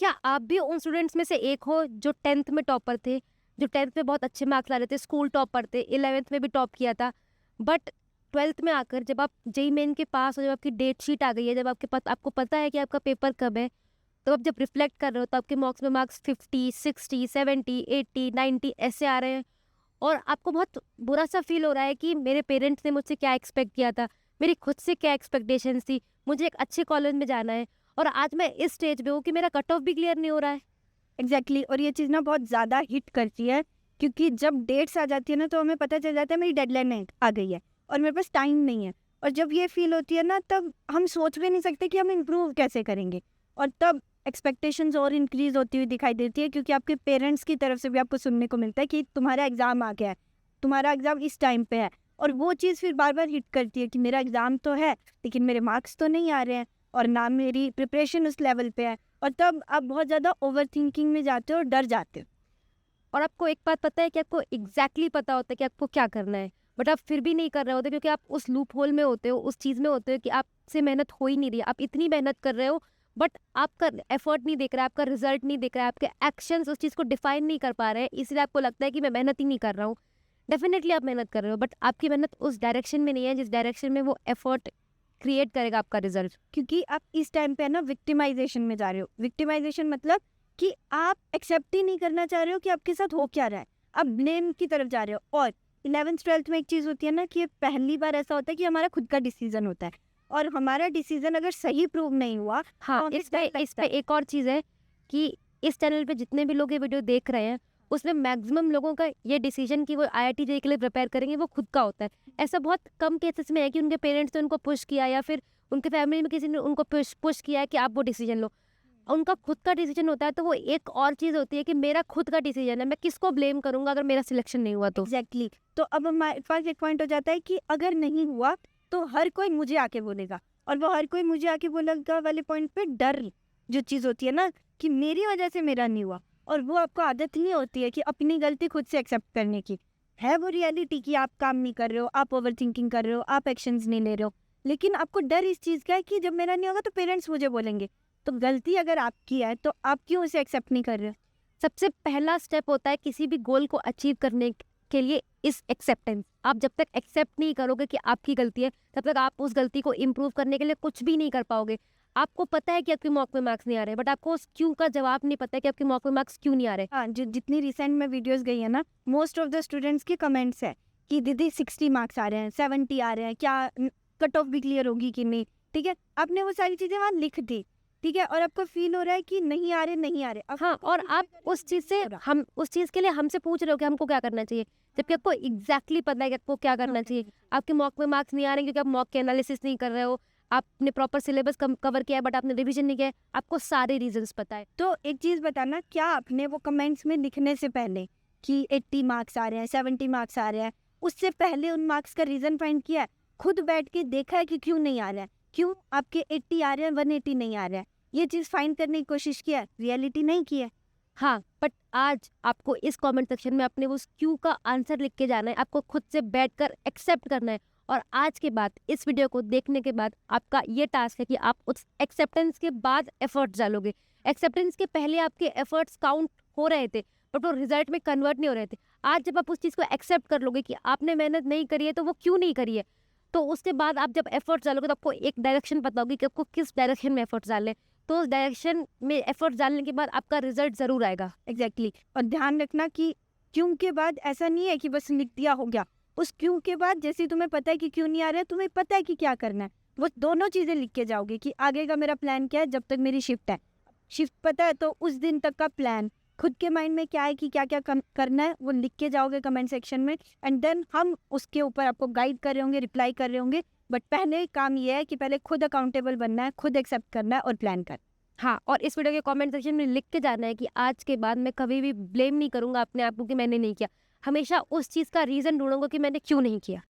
क्या आप भी उन स्टूडेंट्स में से एक हो जो 10th में टॉपर थे, जो 10th में बहुत अच्छे मार्क्स ला रहे थे, स्कूल टॉपर थे, 11th में भी टॉप किया था, बट 12th में आकर जब आप जेईई मेन के पास हो, जब आपकी डेट शीट आ गई है, जब आपको पता है कि आपका पेपर कब है, तो आप जब रिफ्लेक्ट कर रहे हो तो आपके मॉक्स में मार्क्स 50, 60, 70, 80, 90 ऐसे आ रहे हैं और आपको बहुत बुरा सा फील हो रहा है कि मेरे पेरेंट्स ने मुझसे क्या एक्सपेक्ट किया था, मेरी खुद से क्या एक्सपेक्टेशंस थी, मुझे एक अच्छे कॉलेज में जाना है और आज मैं इस स्टेज पे हूँ कि मेरा कट ऑफ भी क्लियर नहीं हो रहा है। एग्जैक्टली और ये चीज़ ना बहुत ज़्यादा हिट करती है, क्योंकि जब डेट्स आ जाती है ना तो हमें पता चल जाता है मेरी डेडलाइन आ गई है और मेरे पास टाइम नहीं है। और जब ये फील होती है ना तब हम सोच भी नहीं सकते कि हम इम्प्रूव कैसे करेंगे, और तब एक्सपेक्टेशंस और इंक्रीज होती हुई दिखाई देती है, क्योंकि आपके पेरेंट्स की तरफ से भी आपको सुनने को मिलता है कि तुम्हारा एग्ज़ाम आ गया है, तुम्हारा एग्ज़ाम इस टाइम पे है। और वो चीज़ फिर बार बार हिट करती है कि मेरा एग्ज़ाम तो है लेकिन मेरे मार्क्स तो नहीं आ रहे हैं और ना मेरी प्रिपरेशन उस लेवल पे है, और तब आप बहुत ज़्यादा ओवर थिंकिंग में जाते हो और डर जाते हो। और आपको एक बात पता है कि आपको एग्जैक्टली पता होता है कि आपको क्या करना है, बट आप फिर भी नहीं कर रहे होते क्योंकि आप उस लूप होल में होते हो, उस चीज़ में होते हो कि आपसे मेहनत हो ही नहीं रही, आप इतनी मेहनत कर रहे हो बट आपका एफर्ट नहीं दिख रहा है, आपका रिजल्ट नहीं दिख रहा है, आपके एक्शंस उस चीज़ को डिफाइन नहीं कर पा रहे हैं, इसलिए आपको लगता है कि मैं मेहनत ही नहीं कर रहा हूँ। डेफिनेटली आप मेहनत कर रहे हो बट आपकी मेहनत उस डायरेक्शन में नहीं है जिस डायरेक्शन में वो एफर्ट क्रिएट करेगा आपका रिजल्ट। क्योंकि आप इस टाइम पे है ना विक्टिमाइजेशन में जा रहे हो। विक्टिमाइजेशन मतलब कि आप एक्सेप्ट ही नहीं करना चाह रहे हो कि आपके साथ हो क्या रहा है, आप ब्लेम की तरफ जा रहे हो। और 11th 12th में एक चीज़ होती है ना कि पहली बार ऐसा होता है कि हमारा खुद का डिसीजन होता है, और हमारा डिसीजन अगर सही प्रूव नहीं हुआ हाँ, तो हमें इस पे एक और चीज़ है कि इस चैनल पे जितने भी लोग ये वीडियो देख रहे हैं, उसमें मैक्सिमम लोगों का ये डिसीजन कि वो आईआईटी जेईई के लिए प्रिपेयर करेंगे वो खुद का होता है। ऐसा बहुत कम केसेस में है कि उनके पेरेंट्स ने उनको पुश किया या फिर उनके फैमिली में किसी ने उनको पुश किया है कि आप वो डिसीजन लो। उनका खुद का डिसीजन होता है, तो वो एक और चीज़ होती है कि मेरा खुद का डिसीजन है, मैं किसको ब्लेम करूँगा अगर मेरा सिलेक्शन नहीं हुआ तो। एग्जैक्टली तो अब हमारे पास एक पॉइंट हो जाता है कि अगर नहीं हुआ तो हर कोई मुझे आके बोलेगा, और वो हर कोई मुझे आके बोलेगा वाले पॉइंट पे डर जो चीज़ होती है ना कि मेरी वजह से मेरा नहीं हुआ, और वो आपको आदत नहीं होती है कि अपनी गलती खुद से एक्सेप्ट करने की। है वो रियलिटी कि आप काम नहीं कर रहे हो, आप ओवर थिंकिंग कर रहे हो, आप एक्शंस नहीं ले रहे हो, लेकिन आपको डर इस चीज़ का है कि जब मेरा नहीं होगा तो पेरेंट्स मुझे बोलेंगे। तो गलती अगर आपकी है तो आप क्यों उसे एक्सेप्ट नहीं कर रहे हो? सबसे पहला स्टेप होता है किसी भी गोल को अचीव करने के लिए इस एक्सेप्टेंस। आप जब तक एक्सेप्ट नहीं करोगे कि आपकी गलती है, तब तक आप उस गलती को इम्प्रूव करने के लिए कुछ भी नहीं कर पाओगे। आपको पता है कि आपके मॉक में मार्क्स नहीं आ रहे, बट आपको उस क्यों का जवाब नहीं पता है कि आपके मॉक में मार्क्स क्यों नहीं आ रहे। हाँ, जितनी रिसेंट में वीडियोस गई है ना, मोस्ट ऑफ द स्टूडेंट्स के कमेंट्स है कि दीदी 60 मार्क्स आ रहे हैं, 70 आ रहे हैं, क्या कट ऑफ भी क्लियर होगी कि नहीं। ठीक है, आपने वो सारी चीज़ें वहाँ लिख दी, ठीक है, और आपको फील हो रहा है कि नहीं आ रहे, नहीं आ रहे। हाँ, और आप उस चीज़ से हम उस चीज़ के लिए हमसे पूछ रहे हो कि हमको क्या करना चाहिए, जबकि आपको एग्जैक्टली पता है कि आपको क्या करना चाहिए। आपके मॉक में मार्क्स नहीं आ रहे क्योंकि आप मॉक के एनालिसिस नहीं कर रहे हो, आपने प्रॉपर सिलेबस कवर किया है बट आपने रिवीजन नहीं किया है, आपको सारे रीजंस पता है। तो एक चीज़ बताना, क्या आपने वो कमेंट्स में लिखने से पहले कि 80 मार्क्स आ रहे हैं, 70 मार्क्स आ रहे हैं, उससे पहले उन मार्क्स का रीज़न फाइंड किया है? खुद बैठ के देखा है कि क्यों नहीं आ रहा है, क्यों आपके 80 आ रहे हैं, 180 नहीं आ रहा है? ये चीज़ फाइंड करने की कोशिश किया है, रियलिटी नहीं की है। हाँ, बट आज आपको इस कमेंट सेक्शन में अपने उस क्यों का आंसर लिख के जाना है, आपको खुद से बैठकर एक्सेप्ट करना है। और आज के बाद इस वीडियो को देखने के बाद आपका ये टास्क है कि आप उस एक्सेप्टेंस के बाद एफर्ट्स डालोगे। एक्सेप्टेंस के पहले आपके एफर्ट्स काउंट हो रहे थे बट वो रिजल्ट में कन्वर्ट नहीं हो रहे थे। आज जब आप उस चीज़ को एक्सेप्ट कर लोगे कि आपने मेहनत नहीं करी है तो वो क्यों नहीं करी है, तो उसके बाद आप जब एफर्ट्स डालोगे तो आपको एक डायरेक्शन पता होगी कि आपको किस डायरेक्शन में एफर्ट्स डालने हैं। तो उस डायरेक्शन में एफर्ट्स डालने के बाद आपका रिजल्ट ज़रूर आएगा। एग्जैक्टली और ध्यान रखना कि क्यों के बाद ऐसा नहीं है कि बस लिख दिया हो गया। उस क्यों के बाद जैसे तुम्हें पता है कि क्यों नहीं आ रहा है, तुम्हें पता है कि क्या करना है, वो दोनों चीज़ें लिख के जाओगे कि आगे का मेरा प्लान क्या है जब तक मेरी शिफ्ट है। शिफ्ट पता है तो उस दिन तक का प्लान खुद के माइंड में क्या है कि क्या क्या करना है, वो लिख के जाओगे कमेंट सेक्शन में, एंड देन हम उसके ऊपर आपको गाइड कर रहे होंगे, रिप्लाई कर रहे होंगे। बट पहले काम ये है कि पहले खुद अकाउंटेबल बनना है, खुद एक्सेप्ट करना है और प्लान करना है। हाँ, और इस वीडियो के कमेंट सेक्शन में लिख के जाना है कि आज के बाद मैं कभी भी ब्लेम नहीं करूँगा अपने आप को कि मैंने नहीं किया। हमेशा उस चीज़ का रीज़न ढूँढूँगा कि मैंने क्यों नहीं किया।